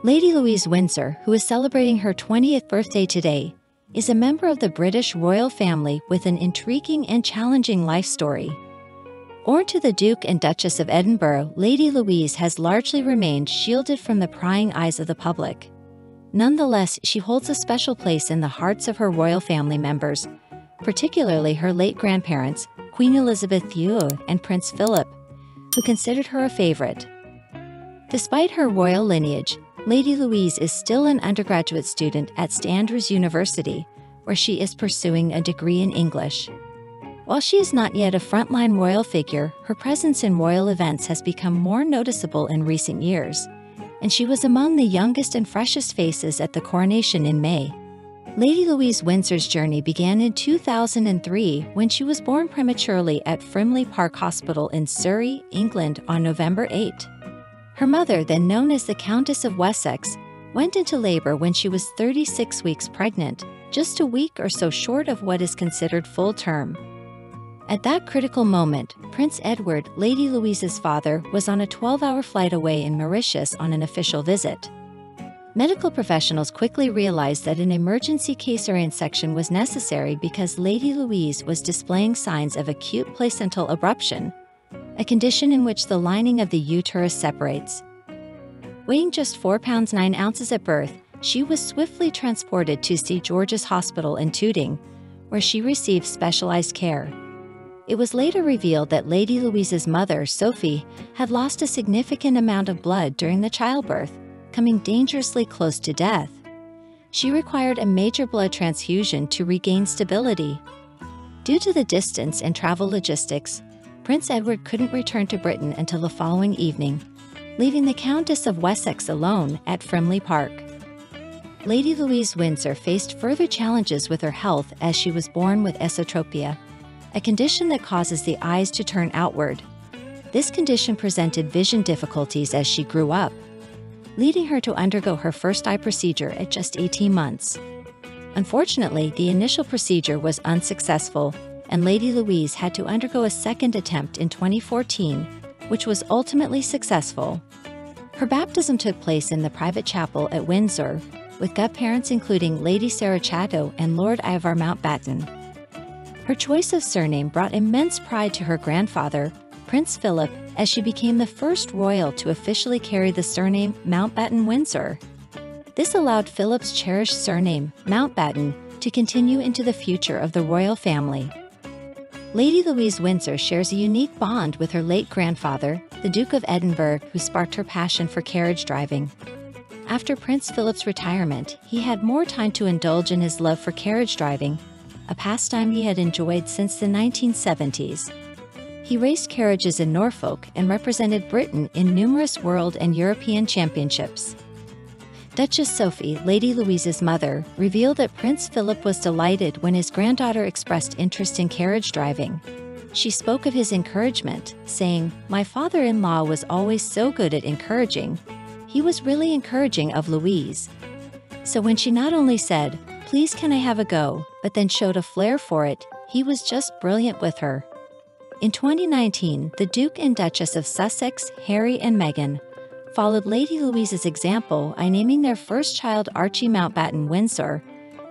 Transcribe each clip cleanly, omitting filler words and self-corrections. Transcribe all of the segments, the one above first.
Lady Louise Windsor, who is celebrating her 20th birthday today, is a member of the British royal family with an intriguing and challenging life story. Born to the Duke and Duchess of Edinburgh, Lady Louise has largely remained shielded from the prying eyes of the public. Nonetheless, she holds a special place in the hearts of her royal family members, particularly her late grandparents, Queen Elizabeth II and Prince Philip, who considered her a favorite. Despite her royal lineage, Lady Louise is still an undergraduate student at St Andrews University, where she is pursuing a degree in English. While she is not yet a frontline royal figure, her presence in royal events has become more noticeable in recent years, and she was among the youngest and freshest faces at the coronation in May. Lady Louise Windsor's journey began in 2003 when she was born prematurely at Frimley Park Hospital in Surrey, England on November 8. Her mother, then known as the Countess of Wessex, went into labor when she was 36 weeks pregnant, just a week or so short of what is considered full term. At that critical moment, Prince Edward, Lady Louise's father, was on a 12-hour flight away in Mauritius on an official visit. Medical professionals quickly realized that an emergency caesarean section was necessary because Lady Louise was displaying signs of acute placental abruption, a condition in which the lining of the uterus separates. Weighing just 4 pounds 9 ounces at birth, she was swiftly transported to St George's Hospital in Tooting, where she received specialized care. It was later revealed that Lady Louise's mother, Sophie, had lost a significant amount of blood during the childbirth, coming dangerously close to death. She required a major blood transfusion to regain stability. Due to the distance and travel logistics, Prince Edward couldn't return to Britain until the following evening, leaving the Countess of Wessex alone at Frimley Park. Lady Louise Windsor faced further challenges with her health as she was born with esotropia, a condition that causes the eyes to turn outward. This condition presented vision difficulties as she grew up, leading her to undergo her first eye procedure at just 18 months. Unfortunately, the initial procedure was unsuccessful, and Lady Louise had to undergo a second attempt in 2014, which was ultimately successful. Her baptism took place in the private chapel at Windsor, with godparents including Lady Sarah Chatto and Lord Ivar Mountbatten. Her choice of surname brought immense pride to her grandfather, Prince Philip, as she became the first royal to officially carry the surname Mountbatten Windsor. This allowed Philip's cherished surname, Mountbatten, to continue into the future of the royal family. Lady Louise Windsor shares a unique bond with her late grandfather, the Duke of Edinburgh, who sparked her passion for carriage driving. After Prince Philip's retirement, he had more time to indulge in his love for carriage driving, a pastime he had enjoyed since the 1970s. He raced carriages in Norfolk and represented Britain in numerous world and European championships. Duchess Sophie, Lady Louise's mother, revealed that Prince Philip was delighted when his granddaughter expressed interest in carriage driving. She spoke of his encouragement, saying, "My father-in-law was always so good at encouraging. He was really encouraging of Louise." So when she not only said, "Please can I have a go," but then showed a flair for it, he was just brilliant with her. In 2019, the Duke and Duchess of Sussex, Harry and Meghan, followed Lady Louise's example by naming their first child Archie Mountbatten Windsor,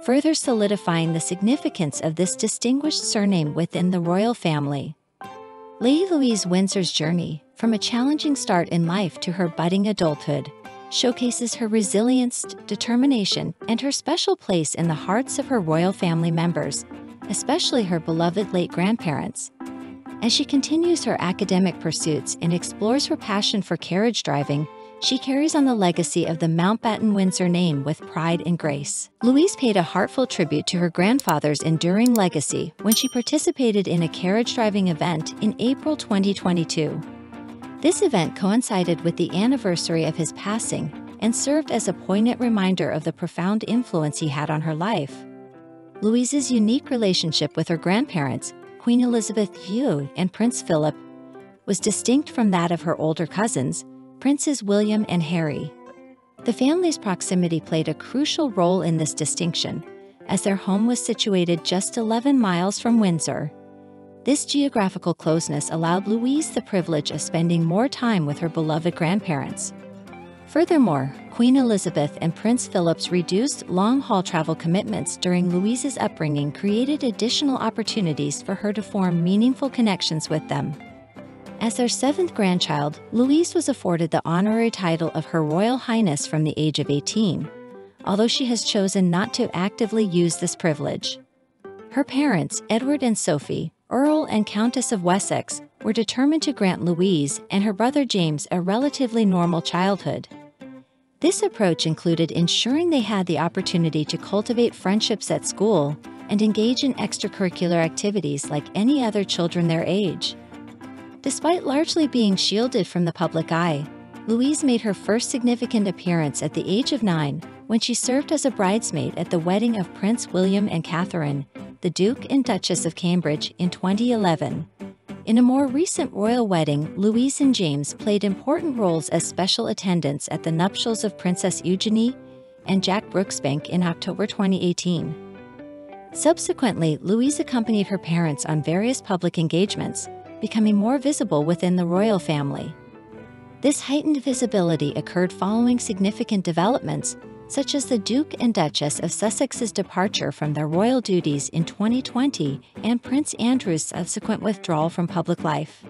further solidifying the significance of this distinguished surname within the royal family. Lady Louise Windsor's journey, from a challenging start in life to her budding adulthood, showcases her resilience, determination, and her special place in the hearts of her royal family members, especially her beloved late grandparents. As she continues her academic pursuits and explores her passion for carriage driving, she carries on the legacy of the Mountbatten Windsor name with pride and grace. Louise paid a heartfelt tribute to her grandfather's enduring legacy when she participated in a carriage driving event in April 2022. This event coincided with the anniversary of his passing and served as a poignant reminder of the profound influence he had on her life. Louise's unique relationship with her grandparents, Queen Elizabeth II and Prince Philip, was distinct from that of her older cousins, Princes William and Harry. The family's proximity played a crucial role in this distinction, as their home was situated just 11 miles from Windsor. This geographical closeness allowed Louise the privilege of spending more time with her beloved grandparents. Furthermore, Queen Elizabeth and Prince Phillips' reduced long-haul travel commitments during Louise's upbringing created additional opportunities for her to form meaningful connections with them. As their seventh grandchild, Louise was afforded the honorary title of Her Royal Highness from the age of 18, although she has chosen not to actively use this privilege. Her parents, Edward and Sophie, Earl and Countess of Wessex, were determined to grant Louise and her brother James a relatively normal childhood. This approach included ensuring they had the opportunity to cultivate friendships at school and engage in extracurricular activities like any other children their age. Despite largely being shielded from the public eye, Louise made her first significant appearance at the age of 9 when she served as a bridesmaid at the wedding of Prince William and Catherine, the Duke and Duchess of Cambridge, in 2011. In a more recent royal wedding, Louise and James played important roles as special attendants at the nuptials of Princess Eugenie and Jack Brooksbank in October 2018. Subsequently, Louise accompanied her parents on various public engagements, becoming more visible within the royal family. This heightened visibility occurred following significant developments, such as the Duke and Duchess of Sussex's departure from their royal duties in 2020 and Prince Andrew's subsequent withdrawal from public life.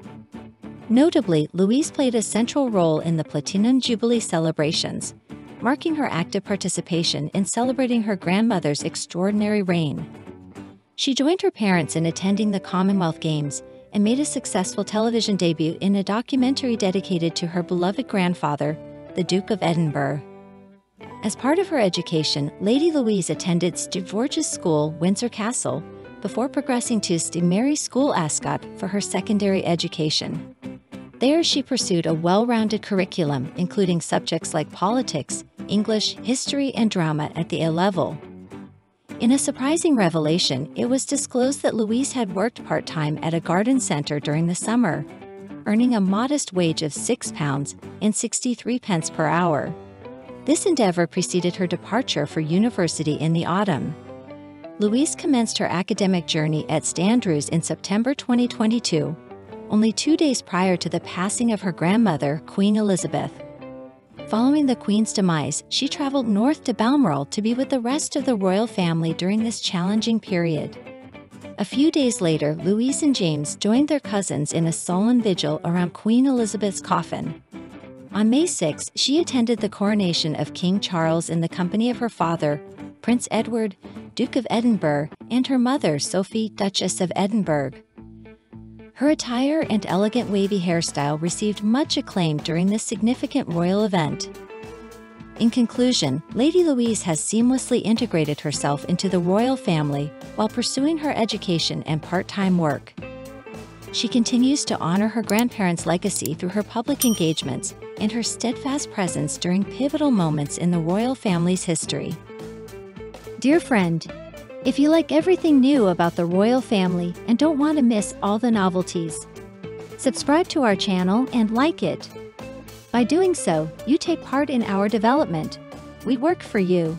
Notably, Louise played a central role in the Platinum Jubilee celebrations, marking her active participation in celebrating her grandmother's extraordinary reign. She joined her parents in attending the Commonwealth Games and made a successful television debut in a documentary dedicated to her beloved grandfather, the Duke of Edinburgh. As part of her education, Lady Louise attended St. George's School, Windsor Castle, before progressing to St. Mary's School, Ascot, for her secondary education. There, she pursued a well-rounded curriculum, including subjects like politics, English, history, and drama at the A level. In a surprising revelation, it was disclosed that Louise had worked part-time at a garden centre during the summer, earning a modest wage of £6.63 per hour. This endeavor preceded her departure for university in the autumn. Louise commenced her academic journey at St. Andrews in September 2022, only 2 days prior to the passing of her grandmother, Queen Elizabeth. Following the Queen's demise, she traveled north to Balmoral to be with the rest of the royal family during this challenging period. A few days later, Louise and James joined their cousins in a solemn vigil around Queen Elizabeth's coffin. On May 6, she attended the coronation of King Charles in the company of her father, Prince Edward, Duke of Edinburgh, and her mother, Sophie, Duchess of Edinburgh. Her attire and elegant wavy hairstyle received much acclaim during this significant royal event. In conclusion, Lady Louise has seamlessly integrated herself into the royal family while pursuing her education and part-time work. She continues to honor her grandparents' legacy through her public engagements and her steadfast presence during pivotal moments in the royal family's history. Dear friend, if you like everything new about the royal family and don't want to miss all the novelties, subscribe to our channel and like it. By doing so, you take part in our development. We work for you.